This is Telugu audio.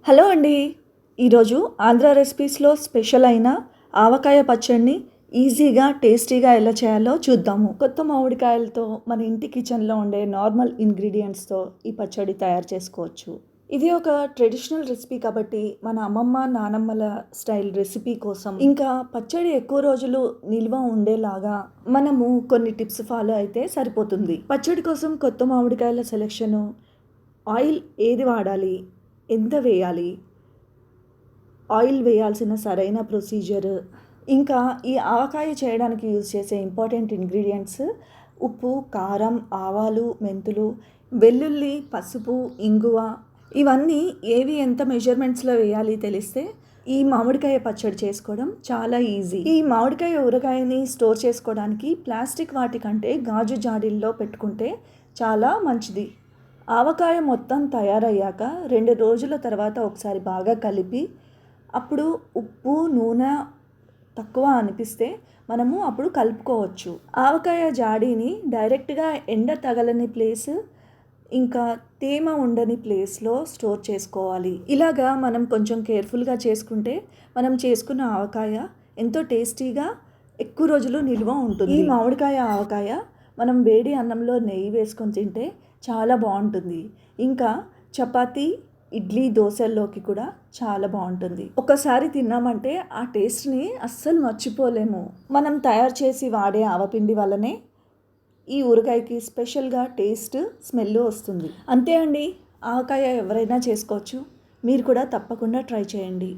హలో అండి. ఈరోజు ఆంధ్ర రెసిపీస్లో స్పెషల్ అయిన ఆవకాయ పచ్చడిని ఈజీగా టేస్టీగా ఎలా చేయాలో చూద్దాము. కొత్త మామిడికాయలతో మన ఇంటి కిచెన్లో ఉండే నార్మల్ ఇంగ్రీడియంట్స్తో ఈ పచ్చడి తయారు చేసుకోవచ్చు. ఇది ఒక ట్రెడిషనల్ రెసిపీ కాబట్టి మన అమ్మమ్మ నానమ్మల స్టైల్ రెసిపీ కోసం ఇంకా పచ్చడి ఎక్కువ రోజులు నిల్వ ఉండేలాగా మనము కొన్ని టిప్స్ ఫాలో అయితే సరిపోతుంది. పచ్చడి కోసం కొత్త మామిడికాయల సెలెక్షను, ఆయిల్ ఏది వాడాలి, ఎంత వేయాలి, ఆయిల్ వేయాల్సిన సరైన ప్రొసీజర్, ఇంకా ఈ ఆవకాయ చేయడానికి యూజ్ చేసే ఇంపార్టెంట్ ఇంగ్రీడియంట్స్ ఉప్పు, కారం, ఆవాలు, మెంతులు, వెల్లుల్లి, పసుపు, ఇంగువ, ఇవన్నీ ఏవి ఎంత మెజర్మెంట్స్లో వేయాలి తెలిస్తే ఈ మామిడికాయ పచ్చడి చేసుకోవడం చాలా ఈజీ. ఈ మామిడికాయ ఊరగాయని స్టోర్ చేసుకోవడానికి ప్లాస్టిక్ వాటికంటే గాజు జాడీల్లో పెట్టుకుంటే చాలా మంచిది. ఆవకాయ మొత్తం తయారయ్యాక 2 రోజుల తర్వాత ఒకసారి బాగా కలిపి, అప్పుడు ఉప్పు నూనె తక్కువ అనిపిస్తే మనము అప్పుడు కలుపుకోవచ్చు. ఆవకాయ జాడీని డైరెక్ట్గా ఎండ తగలని ప్లేస్ ఇంకా తేమ ఉండని ప్లేస్లో స్టోర్ చేసుకోవాలి. ఇలాగా మనం కొంచెం కేర్ఫుల్గా చేసుకుంటే మనం చేసుకున్న ఆవకాయ ఎంతో టేస్టీగా ఎక్కువ రోజులు నిల్వ ఉంటుంది. ఈ మామిడికాయ ఆవకాయ మనం వేడి అన్నంలో నెయ్యి వేసుకొని తింటే చాలా బాగుంటుంది. ఇంకా చపాతీ, ఇడ్లీ, దోశల్లోకి కూడా చాలా బాగుంటుంది. ఒకసారి తిన్నామంటే ఆ టేస్ట్ని అస్సలు మర్చిపోలేము. మనం తయారు చేసి వాడే ఆవపిండి వల్లనే ఈ ఊరగాయకి స్పెషల్గా టేస్ట్, స్మెల్ వస్తుంది. అంతే అండి, ఆవకాయ ఎవరైనా చేసుకోవచ్చు. మీరు కూడా తప్పకుండా ట్రై చేయండి.